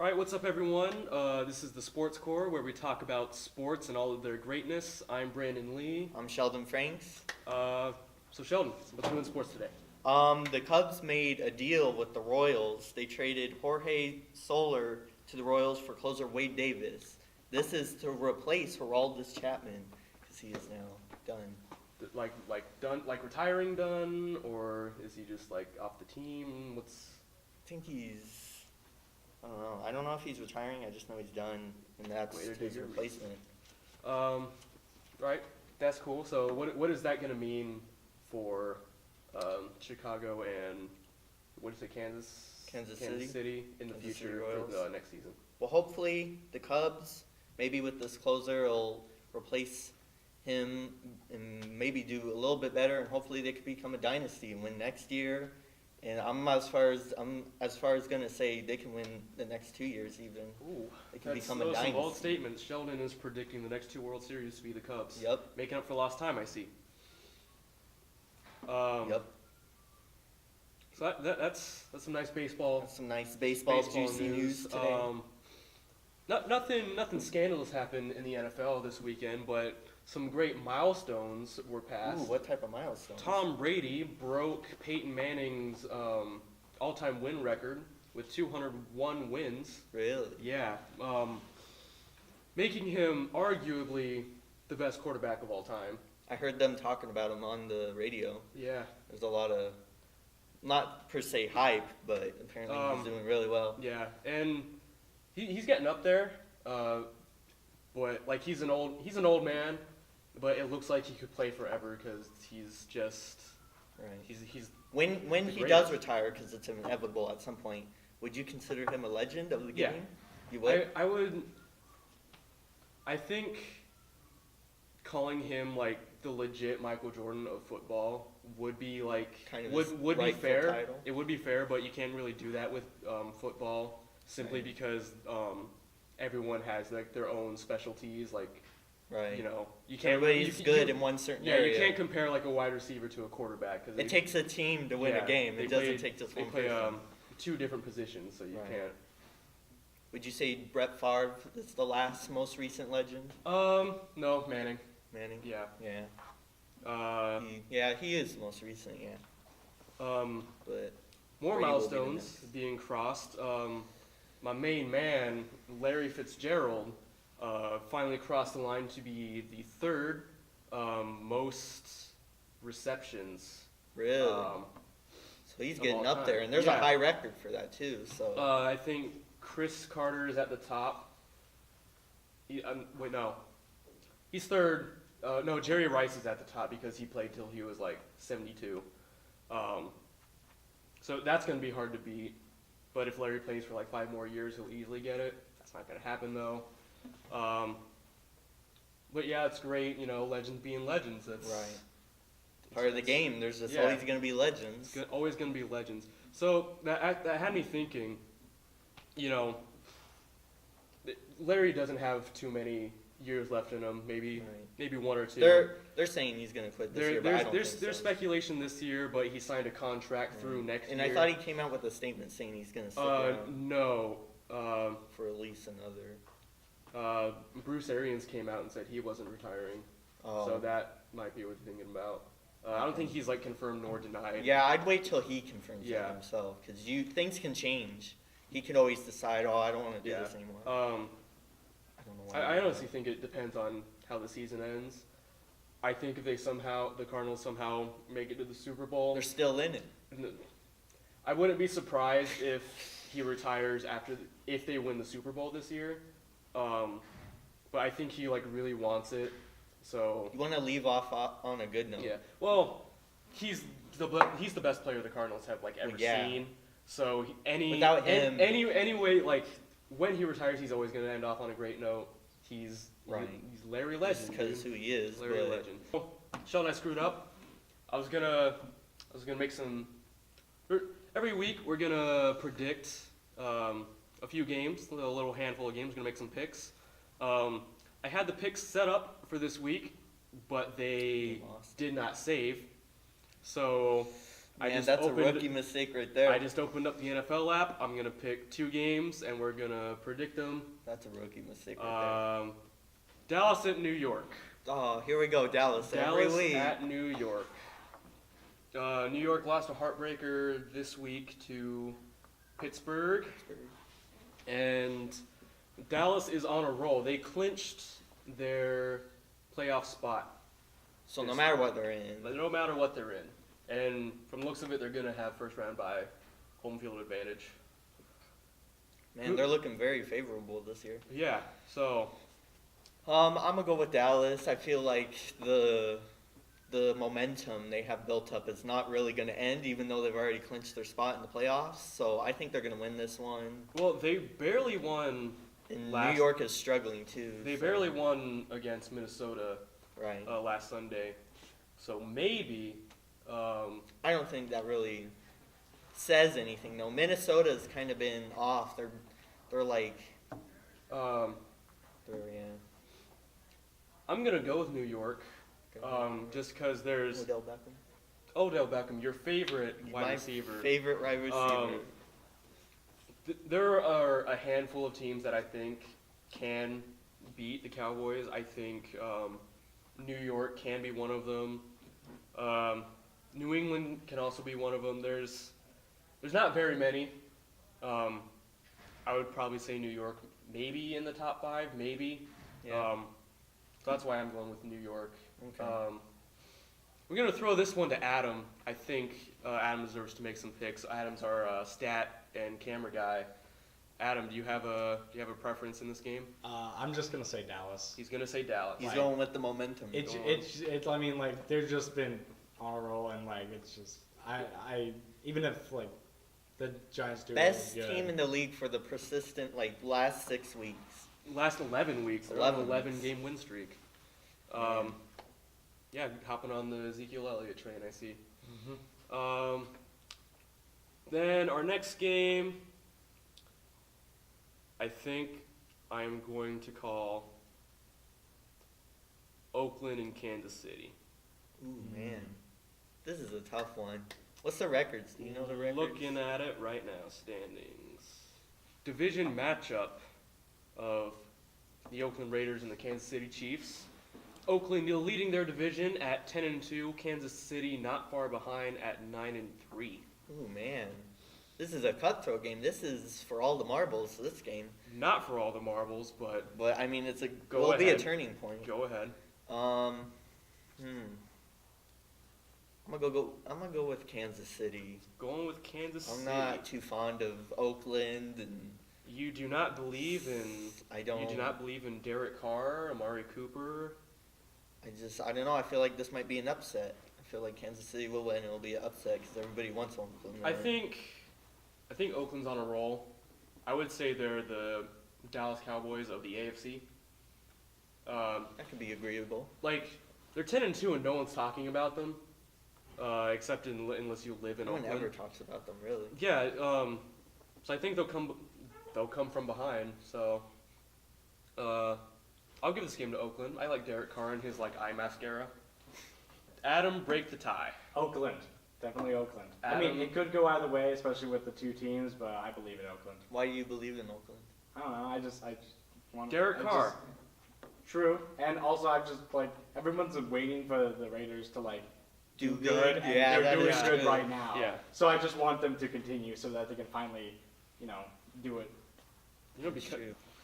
All right, what's up, everyone? This is the Sports Core, where we talk about sports and all of their greatness. I'm Brandon Lee. I'm Sheldon Franks. So Sheldon, what's new in sports today? The Cubs made a deal with the Royals. They traded Jorge Soler to the Royals for closer Wade Davis. This is to replace Aroldis Chapman because he is now done. Like done, like retiring done, or is he just like off the team? I think he's, I don't know. I don't know if he's retiring. I just know he's done, and that's his replacement. Right, that's cool. So what is that going to mean for Chicago and what is it, Kansas City in the future for the next season? Well, hopefully the Cubs, maybe with this closer, will replace him and maybe do a little bit better, and hopefully they could become a dynasty and win next year. And I'm as far as gonna say they can win the next 2 years even. Ooh, they can become a dynasty. Some bold statements. Sheldon is predicting the next two World Series to be the Cubs. Yep. Making up for lost time, I see. Yep. So that's some nice baseball. That's some nice baseball juicy news today. Nothing scandalous happened in the NFL this weekend, but some great milestones were passed. Ooh, what type of milestones? Tom Brady broke Peyton Manning's all-time win record with 201 wins. Really? Yeah. Making him arguably the best quarterback of all time. I heard them talking about him on the radio. Yeah. There's a lot of, not per se hype, but apparently he's doing really well. Yeah, and he's getting up there. But like he's an old man, but it looks like he could play forever because he's just right. He's when he does retire, because it's inevitable at some point. Would you consider him a legend of the game? Yeah. You would. I would. I think calling him like the legit Michael Jordan of football would be like kind of would be fair. Title. It would be fair, but you can't really do that with football simply because everyone has like their own specialties. Like, right. You know, you can't. Everybody's good in one certain area. Yeah, you can't compare like a wide receiver to a quarterback because it takes a team to win a game. It doesn't take just one person. They play two different positions, so you can't. Would you say Brett Favre is the most recent legend? No, Manning. Manning. Yeah. Yeah. He is the most recent. Yeah. But more Brady milestones being crossed. My main man, Larry Fitzgerald, finally crossed the line to be the third most receptions. Really? So he's getting up there, and there's a high record for that too. So I think Chris Carter is at the top. Wait, no, he's third. No, Jerry Rice is at the top because he played till he was like 72. So that's going to be hard to beat. But if Larry plays for like 5 more years, he'll easily get it. That's not going to happen though. But yeah, it's great, you know, legends being legends. That's right. Part of the game. There's just always going to be legends. It's always going to be legends. So that had me thinking, you know, Larry doesn't have too many years left in him. Maybe 1 or 2. They're saying he's going to quit this year, but I don't think so. There's speculation this year, but he signed a contract through next year. And I thought he came out with a statement saying he's going to stick around. No. For at least another. Bruce Arians came out and said he wasn't retiring. Oh. So that might be what you're thinking about. I don't think he's like confirmed nor denied. Yeah, I'd wait till he confirms it himself, because things can change. He could always decide, I don't want to do this anymore. I don't know why. I honestly think it depends on how the season ends. I think if the Cardinals somehow make it to the Super Bowl, they're still in it. I wouldn't be surprised if he retires if they win the Super Bowl this year. But I think he like really wants it. So you want to leave off on a good note. Yeah. Well, he's the best player the Cardinals have like ever seen. So without him, anyway, like when he retires, he's always going to end off on a great note. He's Larry Legend. Because who he is. Larry Legend. Sheldon, I screwed up. I was gonna make some. Every week we're gonna predict a few games, a little handful of games. We're gonna make some picks. I had the picks set up for this week, but they did not save. So Man, that's a rookie mistake right there. I just opened up the NFL app. I'm gonna pick 2 games, and we're gonna predict them. That's a rookie mistake right there. Dallas at New York. Oh, here we go, Dallas. Dallas every week. at New York. New York lost a heartbreaker this week to Pittsburgh, and Dallas is on a roll. They clinched their playoff spot. So no matter what they're in. No matter what they're in. And from the looks of it, they're going to have first round bye, home field advantage. Man, they're looking very favorable this year. Yeah, so. I'm going to go with Dallas. I feel like the momentum they have built up is not really going to end, even though they've already clinched their spot in the playoffs. So I think they're going to win this one. Well, they barely won. And New York is struggling too. They barely won against Minnesota right. Last Sunday. So maybe. I don't think that really says anything though. Minnesota's kind of been off. They're like. Yeah. I'm gonna go with New York. Just because there's Odell Beckham, your favorite wide receiver. Favorite wide receiver. There are a handful of teams that I think can beat the Cowboys. I think New York can be one of them. New England can also be one of them. There's not very many. I would probably say New York, maybe in the top 5, maybe. Yeah. So that's why I'm going with New York. Okay. We're gonna throw this one to Adam. I think Adam deserves to make some picks. Adam's our stat and camera guy. Adam, do you have a preference in this game? I'm just gonna say Dallas. He's gonna say Dallas. He's going with the momentum. It's. I mean, like they've just been on a roll, and like it's just. I even if like the Giants do best really good, team in the league for the persistent last 6 weeks. Last 11 weeks. They're on an 11-game win streak. Yeah, hopping on the Ezekiel Elliott train, I see. Mm-hmm. Then our next game, I think I'm going to call Oakland and Kansas City. Ooh, man. This is a tough one. What's the records? Do you know the records? Looking at it right now, standings. Division matchup of the Oakland Raiders and the Kansas City Chiefs. Oakland leading their division at 10-2. Kansas City not far behind at 9-3. Ooh, man. This is a cutthroat game. This is for all the marbles, this game. Not for all the marbles, but I mean, it's will will be a turning point. Go ahead. I'm gonna go with Kansas City. Going with Kansas City. I'm not too fond of Oakland, and you do not believe in. I don't. You do not believe in Derek Carr, Amari Cooper. I don't know. I feel like this might be an upset. I feel like Kansas City will win. It'll be an upset because everybody wants Oakland. I think Oakland's on a roll. I would say they're the Dallas Cowboys of the AFC. That could be agreeable. Like they're 10-2 and no one's talking about them, except unless you live in No one Oakland. ever talks about them, really. Yeah. So I think they'll come from behind. So. I'll give this game to Oakland. I like Derek Carr and his eye mascara. Adam, break the tie. Oakland, definitely Oakland. Adam, I mean, it could go either way, especially with the 2 teams, but I believe in Oakland. Why do you believe in Oakland? I don't know. I just want Derek Carr. True, and also I've just everyone's waiting for the Raiders to do good, and yeah, they're doing good true. right now. Yeah. So I just want them to continue so that they can finally, do it.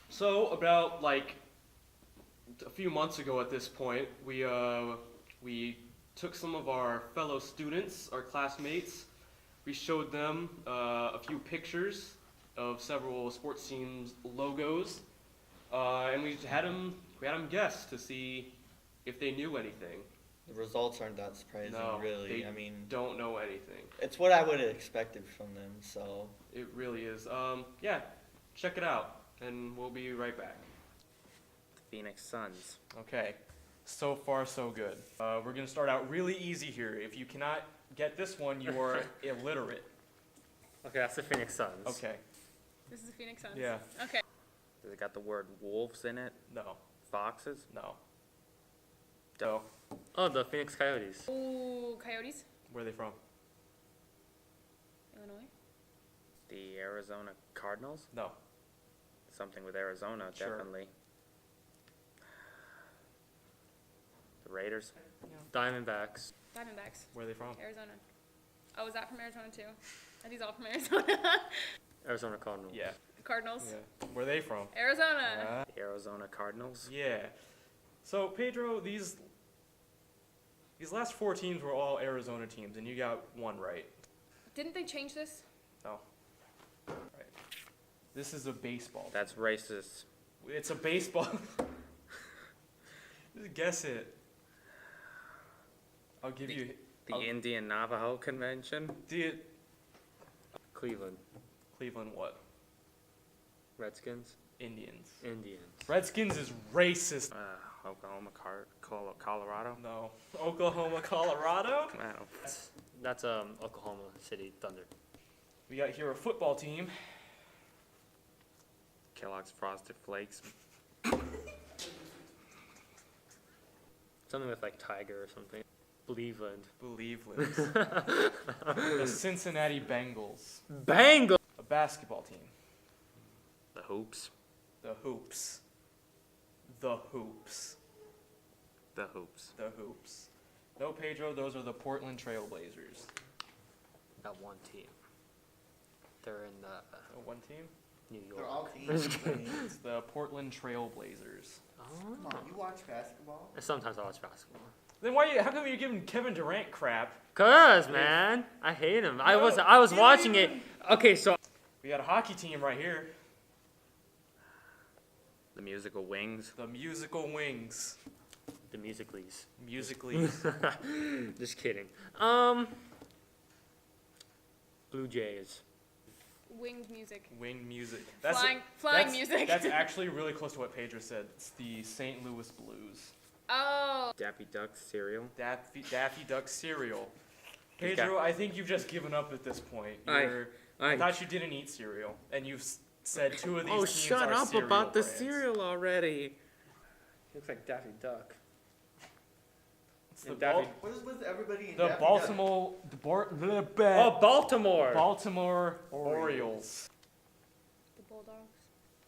So about a few months ago at this point, we took some of our fellow students, our classmates. We showed them a few pictures of several sports teams' logos, and we had them guess to see if they knew anything. The results aren't that surprising, No, really. they I mean, don't know anything. it's what I would have expected from them. So It really is. Yeah, check it out, and we'll be right back. Phoenix Suns. Okay, so far so good. We're gonna start out really easy here. If you cannot get this one, you are illiterate. Okay, that's the Phoenix Suns. Okay, This is the Phoenix Suns? yeah, Okay. Does it got the word wolves in it? no, Foxes? no. No, Oh, the Phoenix Coyotes. Ooh, Coyotes? where are they from? Illinois? The Arizona Cardinals? No. Something with Arizona, Sure. definitely. The Raiders? Diamondbacks. Diamondbacks. Where are they from? Arizona. Oh, is that from Arizona too? Are these all from Arizona? Arizona Cardinals. Yeah. Cardinals. Yeah. Where are they from? Arizona. The Arizona Cardinals? Yeah. So Pedro, these last 4 teams were all Arizona teams, and you got one right. Didn't they change this? No. Right. This is a baseball. That's racist. It's a baseball. Just guess it. I'll give you. The Indian Navajo Convention? Cleveland. Cleveland what? Redskins. Indians. Indians. Redskins is racist. Oklahoma, Colorado? No. Oklahoma, Colorado. I don't know. That's Oklahoma City Thunder. We got here a football team. Kellogg's Frosted Flakes. Something with like Tiger or something. Cleveland. Cleveland. The Cincinnati Bengals. Bengals! A basketball team. The Hoops. The Hoops. The Hoops. The Hoops. The Hoops. No, Pedro, those are the Portland Trailblazers. That one team. They're in Oh, one team? New York. They're all teams. It's the Portland Trailblazers. Come on, you watch basketball? Sometimes I watch basketball. Then how come you're giving Kevin Durant crap? Cause man, I hate him. I was you watching don't it. Okay, so We got a hockey team right here. The Musical Wings. The Musical Wings. the Musicallys. Musically. Just kidding. Blue Jays. Winged music. Wing music. Flying music. That's actually really close to what Pedro said. It's the St. Louis Blues. Oh. Daffy Duck cereal. Daffy Duck cereal. He's Pedro, I think you've just given up at this point. I thought you didn't eat cereal, and you've said 2 of these teams shut are up cereal about the brands. cereal already. Looks like Daffy Duck. It's the, And Daffy- What is with everybody in the Daffy Baltimore, Oh, Baltimore. Baltimore Orioles. The Bulldogs.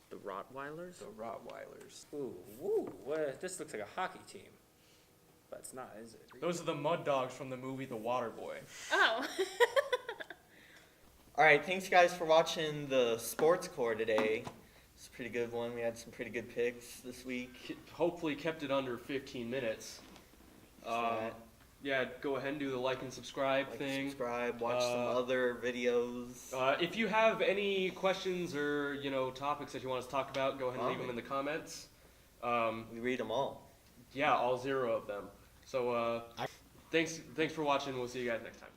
The Rottweilers. The Rottweilers. Ooh, this looks like a hockey team. But it's not, is it? Those are the Mud Dogs from the movie The Waterboy. Oh. All right, thanks guys for watching the sports core today. It's a pretty good one. We had some pretty good picks this week. Hopefully kept it under 15 minutes. Yeah, go ahead and do the like and subscribe Like, thing. subscribe, watch some other videos. If you have any questions or topics that you want us to talk about, go ahead and leave them in the comments. We read them all. Yeah, all 0 of them. So thanks for watching. We'll see you guys next time.